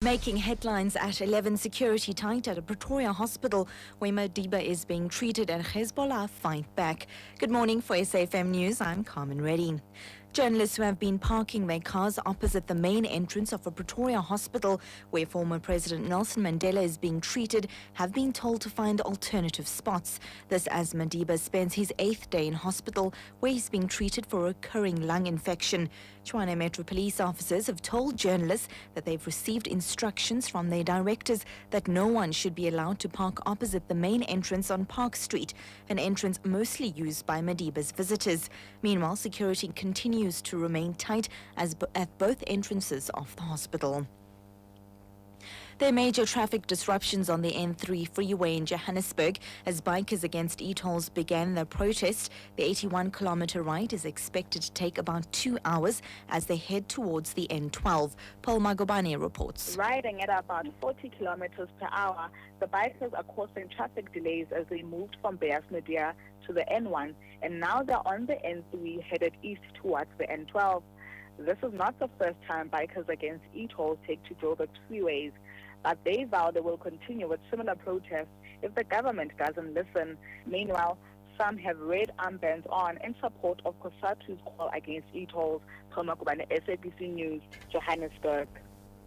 Making headlines at 11, security tight at a Pretoria hospital where Madiba is being treated and Hezbollah fight back. Good morning for SAfm News, I'm Carmen Reddy. Journalists who have been parking their cars opposite the main entrance of a Pretoria hospital where former President Nelson Mandela is being treated have been told to find alternative spots. This as Madiba spends his 8th day in hospital where he's being treated for a recurring lung infection. Tshwane Metro police officers have told journalists that they've received instructions from their directors that no one should be allowed to park opposite the main entrance on Park Street, an entrance mostly used by Madiba's visitors. Meanwhile, security continues to remain tight at both entrances of the hospital. There are major traffic disruptions on the N3 freeway in Johannesburg as bikers against e-tolls began their protest. The 81-kilometer ride is expected to take about 2 hours as they head towards the N12. Paul Magobane reports. Riding at about 40 kilometers per hour, the bikers are causing traffic delays as they moved from Beasmedia to the N1, and now they're on the N3 headed east towards the N12. This is not the first time bikers against e-tolls take to Joburg's freeways, but they vow they will continue with similar protests if the government doesn't listen. Meanwhile, some have red armbands on in support of COSATU's call against e-tolls. Komakubane, SABC News, Johannesburg.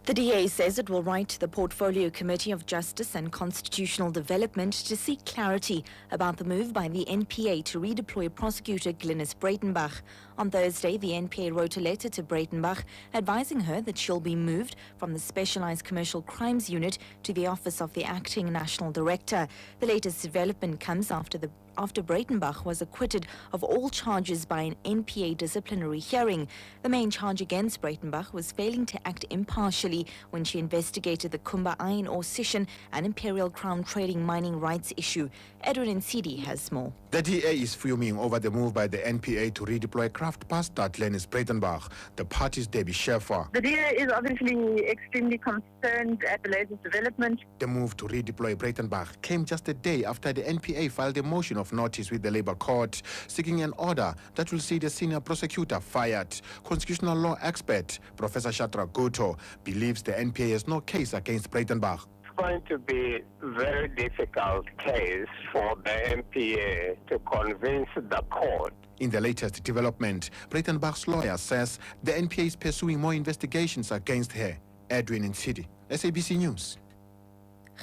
The DA says it will write to the Portfolio Committee of Justice and Constitutional Development to seek clarity about the move by the NPA to redeploy prosecutor Glynis Breitenbach. On Thursday, the NPA wrote a letter to Breitenbach advising her that she'll be moved from the Specialized Commercial Crimes Unit to the Office of the Acting National Director. The latest development comes after Breitenbach was acquitted of all charges by an NPA disciplinary hearing. The main charge against Breitenbach was failing to act impartially when she investigated the Kumba iron ore scission and Imperial Crown trading mining rights issue. Edwin Nsidi has more. The DA is fuming over the move by the NPA to redeploy craft pastor Glynis Breitenbach, the party's Debbie Schaffer. The DA is obviously extremely concerned at the latest development. The move to redeploy Breitenbach came just a day after the NPA filed a motion of notice with the Labour Court, seeking an order that will see the senior prosecutor fired. Constitutional law expert Professor Shatra Guto believes the NPA has no case against Breitenbach. It's going to be a very difficult case for the NPA to convince the court. In the latest development, Breitenbach's lawyer says the NPA is pursuing more investigations against her. Edwin Nsidi, SABC News.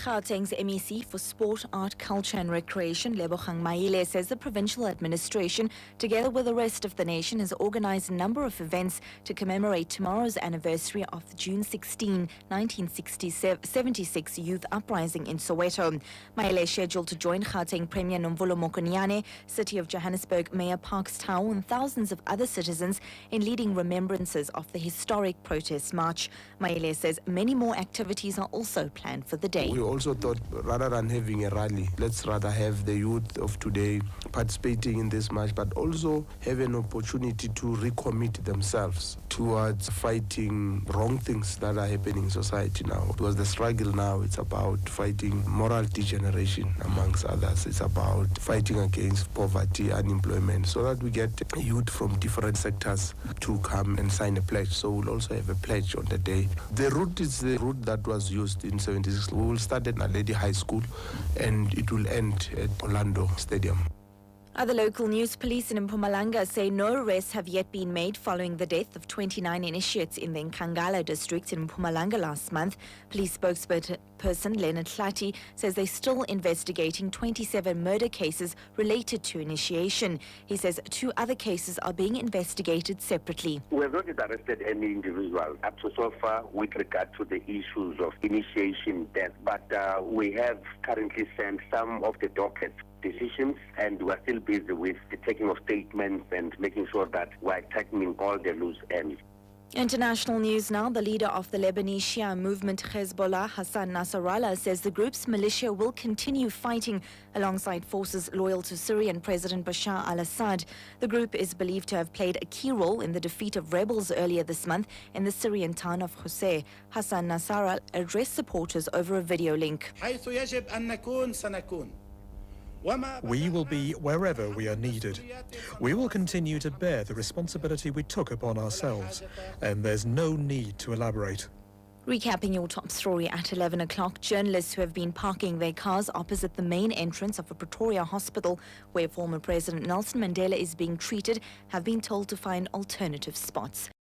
Gauteng's MEC for Sport, Art, Culture and Recreation, Lebogang Maile, says the provincial administration, together with the rest of the nation, has organized a number of events to commemorate tomorrow's anniversary of the June 16, 1976 youth uprising in Soweto. Maile is scheduled to join Gauteng Premier Nomvula Mokonyane, City of Johannesburg Mayor Parks Tau and thousands of other citizens in leading remembrances of the historic protest march. Maile says many more activities are also planned for the day. We also thought, rather than having a rally, let's rather have the youth of today participating in this march, but also have an opportunity to recommit themselves towards fighting wrong things that are happening in society now. Because the struggle now, it's about fighting moral degeneration, amongst others. It's about fighting against poverty, unemployment, so that we get youth from different sectors to come and sign a pledge. So we'll also have a pledge on the day. The route is the route that was used in 76. We will start at Naledi High School and it will end at Orlando Stadium. Other local news: police in Mpumalanga say no arrests have yet been made following the death of 29 initiates in the Nkangala district in Mpumalanga last month. Police spokesperson Leonard Hlati says they're still investigating 27 murder cases related to initiation. He says 2 other cases are being investigated separately. We have not arrested any individual up to so far with regard to the issues of initiation death, but we have currently sent some of the dockets decisions, and we are still busy with the taking of statements and making sure that we are tightening all the loose ends. International news now. The leader of the Lebanese Shia movement Hezbollah, Hassan Nasrallah, says the group's militia will continue fighting alongside forces loyal to Syrian President Bashar al-Assad. The group is believed to have played a key role in the defeat of rebels earlier this month in the Syrian town of Hoseh. Hassan Nasrallah addressed supporters over a video link. We will be wherever we are needed. We will continue to bear the responsibility we took upon ourselves, and there's no need to elaborate. Recapping your top story at 11 o'clock, journalists who have been parking their cars opposite the main entrance of a Pretoria hospital where former President Nelson Mandela is being treated have been told to find alternative spots.